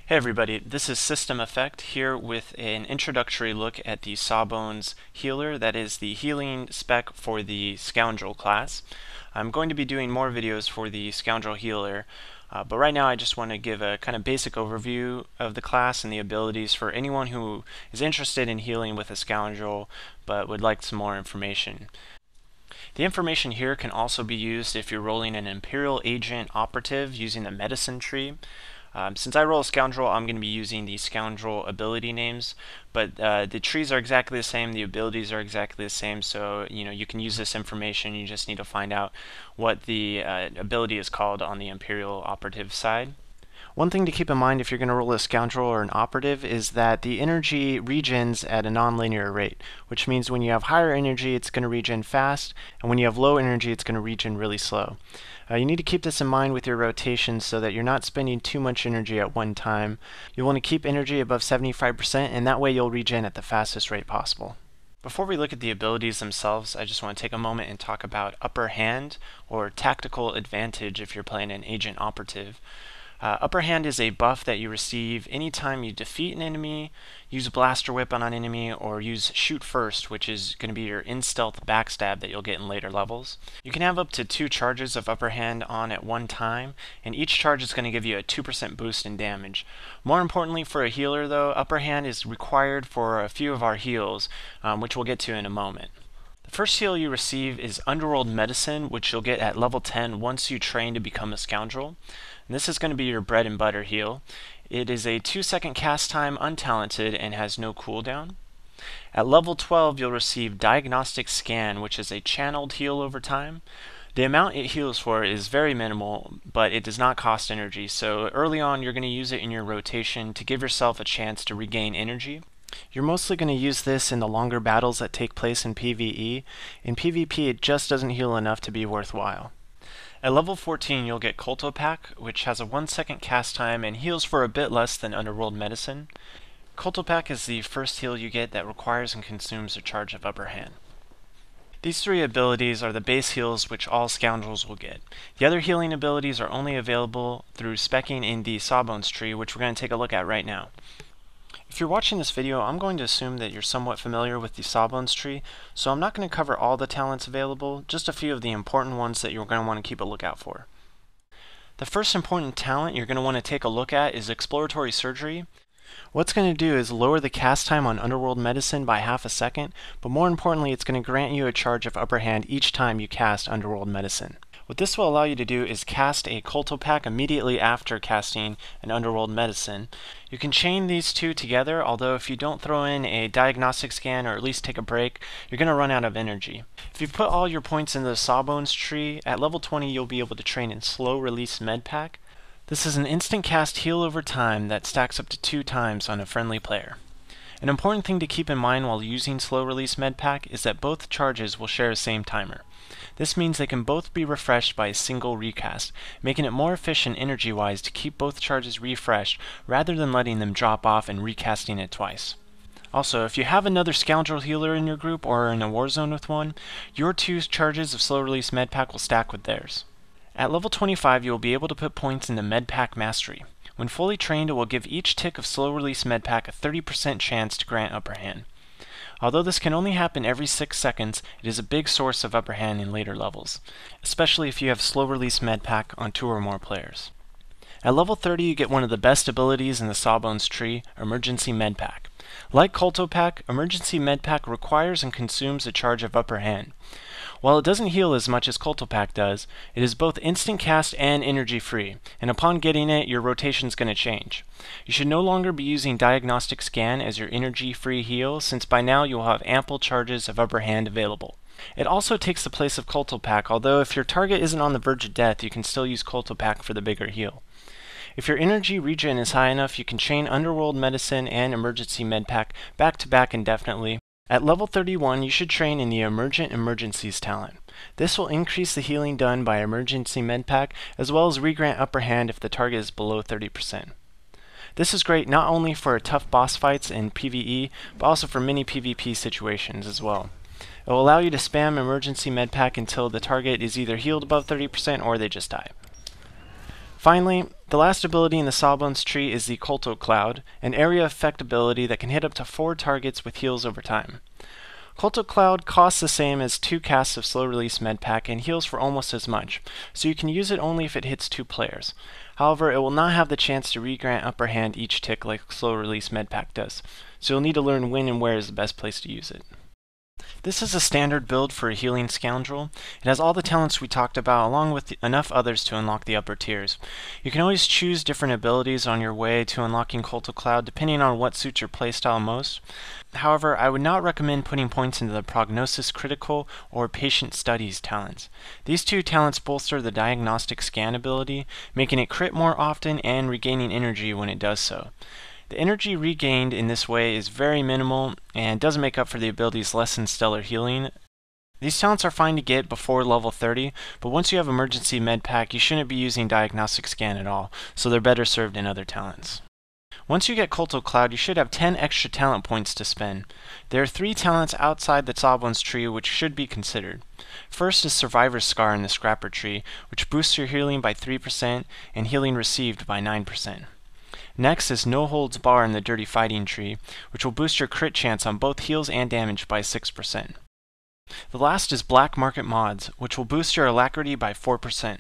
Hey everybody, this is System Effect here with an introductory look at the Sawbones healer, that is the healing spec for the Scoundrel class. I'm going to be doing more videos for the Scoundrel healer, but right now I just want to give a kind of basic overview of the class and the abilities for anyone who is interested in healing with a Scoundrel but would like some more information. The information here can also be used if you're rolling an Imperial Agent Operative using the medicine tree. Since I roll a Scoundrel, I'm going to be using the Scoundrel ability names, but the trees are exactly the same, the abilities are exactly the same, so you can use this information. You just need to find out what the ability is called on the Imperial Operative side. One thing to keep in mind if you're going to roll a Scoundrel or an Operative is that the energy regens at a non-linear rate, which means when you have higher energy it's going to regen fast, and when you have low energy it's going to regen really slow. You need to keep this in mind with your rotations so that you're not spending too much energy at one time. You'll want to keep energy above 75%, and that way you'll regen at the fastest rate possible. Before we look at the abilities themselves, I just want to take a moment and talk about Upper Hand, or Tactical Advantage if you're playing an Agent Operative. Upper Hand is a buff that you receive anytime you defeat an enemy, use Blaster Whip on an enemy, or use Shoot First, which is going to be your in-stealth backstab that you'll get in later levels. You can have up to 2 charges of Upper Hand on at one time, and each charge is going to give you a 2% boost in damage. More importantly for a healer though, Upper Hand is required for a few of our heals, which we'll get to in a moment. The first heal you receive is Underworld Medicine, which you'll get at level 10 once you train to become a Scoundrel. And this is going to be your bread and butter heal. It is a 2-second cast time, untalented, and has no cooldown. At level 12 you'll receive Diagnostic Scan, which is a channeled heal over time. The amount it heals for is very minimal, but it does not cost energy, so early on you're going to use it in your rotation to give yourself a chance to regain energy. You're mostly going to use this in the longer battles that take place in PvE. In PvP it just doesn't heal enough to be worthwhile. At level 14 you'll get Pack, which has a 1-second cast time and heals for a bit less than Underworld Medicine. Pack is the first heal you get that requires and consumes a charge of Upper Hand. These 3 abilities are the base heals which all Scoundrels will get. The other healing abilities are only available through spec'ing in the Sawbones tree, which we're going to take a look at right now. If you're watching this video, I'm going to assume that you're somewhat familiar with the Sawbones tree, so I'm not going to cover all the talents available, just a few of the important ones that you're going to want to keep a lookout for. The first important talent you're going to want to take a look at is Exploratory Surgery. What it's going to do is lower the cast time on Underworld Medicine by half a second, but more importantly it's going to grant you a charge of Upper Hand each time you cast Underworld Medicine. What this will allow you to do is cast a Pack immediately after casting an Underworld Medicine. You can chain these two together, although if you don't throw in a Diagnostic Scan or at least take a break, you're going to run out of energy. If you put all your points in the Sawbones tree, at level 20 you'll be able to train in Slow Release Medpack. This is an instant cast heal over time that stacks up to 2 times on a friendly player. An important thing to keep in mind while using Slow Release Medpack is that both charges will share the same timer. This means they can both be refreshed by a single recast, making it more efficient energy-wise to keep both charges refreshed rather than letting them drop off and recasting it twice. Also, if you have another Scoundrel healer in your group or are in a war zone with one, your 2 charges of Slow Release Medpack will stack with theirs. At level 25 you will be able to put points into Medpack Mastery. When fully trained it will give each tick of Slow Release Medpack a 30% chance to grant Upper Hand. Although this can only happen every 6 seconds, it is a big source of Upper Hand in later levels, especially if you have Slow Release Medpack on 2 or more players. At level 30 you get one of the best abilities in the Sawbones tree, Emergency Medpack. Like Pack, Emergency Medpack requires and consumes a charge of Upper Hand. While it doesn't heal as much as Pack does, it is both instant cast and energy free, and upon getting it, your rotation is going to change. You should no longer be using Diagnostic Scan as your energy free heal, since by now you will have ample charges of Upper Hand available. It also takes the place of Pack, although if your target isn't on the verge of death, you can still use Pack for the bigger heal. If your energy regen is high enough, you can chain Underworld Medicine and Emergency Medpack back to back indefinitely. At level 31 you should train in the Emergent Emergencies talent. This will increase the healing done by Emergency Medpack as well as regrant Upper Hand if the target is below 30%. This is great not only for tough boss fights in PvE, but also for many PvP situations as well. It will allow you to spam Emergency Medpack until the target is either healed above 30% or they just die. Finally, the last ability in the Sawbones tree is the Colto Cloud, an area effect ability that can hit up to 4 targets with heals over time. Colto Cloud costs the same as 2 casts of slow release medpack and heals for almost as much, so you can use it only if it hits 2 players. However, it will not have the chance to regrant upper hand each tick like slow release medpack does, so you'll need to learn when and where is the best place to use it. This is a standard build for a healing Scoundrel. It has all the talents we talked about along with enough others to unlock the upper tiers. You can always choose different abilities on your way to unlocking Colto Cloud depending on what suits your playstyle most. However, I would not recommend putting points into the Prognosis Critical or Patient Studies talents. These 2 talents bolster the Diagnostic Scan ability, making it crit more often and regaining energy when it does so. The energy regained in this way is very minimal and doesn't make up for the ability's less than stellar healing. These talents are fine to get before level 30, but once you have emergency medpack, you shouldn't be using Diagnostic Scan at all, so they're better served in other talents. Once you get Colto Cloud, you should have 10 extra talent points to spend. There are 3 talents outside the Sawbones tree which should be considered. First is Survivor's Scar in the Scrapper tree, which boosts your healing by 3% and healing received by 9%. Next is No Holds Bar in the Dirty Fighting tree, which will boost your crit chance on both heals and damage by 6%. The last is Black Market Mods, which will boost your Alacrity by 4%.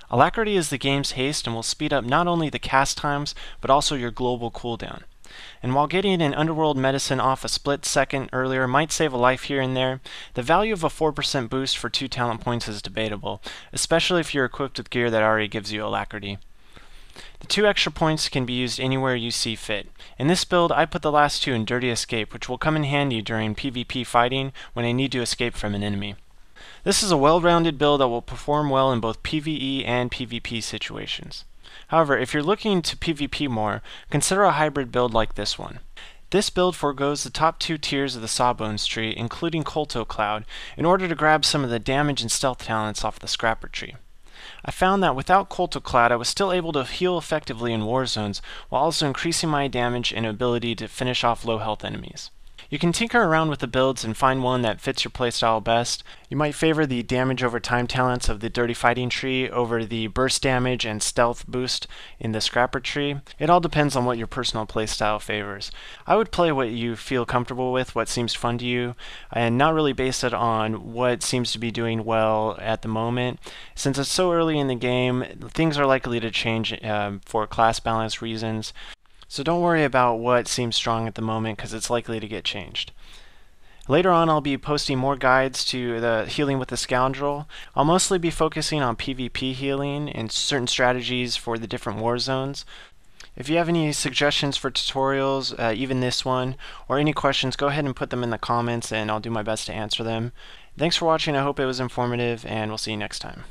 Alacrity is the game's haste and will speed up not only the cast times, but also your global cooldown. And while getting an Underworld Medicine off a split second earlier might save a life here and there, the value of a 4% boost for 2 talent points is debatable, especially if you're equipped with gear that already gives you Alacrity. The 2 extra points can be used anywhere you see fit. In this build, I put the last 2 in Dirty Escape, which will come in handy during PvP fighting when I need to escape from an enemy. This is a well-rounded build that will perform well in both PvE and PvP situations. However, if you're looking to PvP more, consider a hybrid build like this one. This build forgoes the top 2 tiers of the Sawbones tree, including Colto Cloud, in order to grab some of the damage and stealth talents off the Scrapper tree. I found that without Colto Cloud, I was still able to heal effectively in war zones, while also increasing my damage and ability to finish off low health enemies. You can tinker around with the builds and find one that fits your playstyle best. You might favor the damage over time talents of the Dirty Fighting tree over the burst damage and stealth boost in the Scrapper tree. It all depends on what your personal playstyle favors. I would play what you feel comfortable with, what seems fun to you, and not really base it on what seems to be doing well at the moment. Since it's so early in the game, things are likely to change for class balance reasons. So don't worry about what seems strong at the moment because it's likely to get changed. Later on I'll be posting more guides to the healing with the Scoundrel. I'll mostly be focusing on PvP healing and certain strategies for the different war zones. If you have any suggestions for tutorials, even this one, or any questions, go ahead and put them in the comments and I'll do my best to answer them. Thanks for watching, I hope it was informative, and we'll see you next time.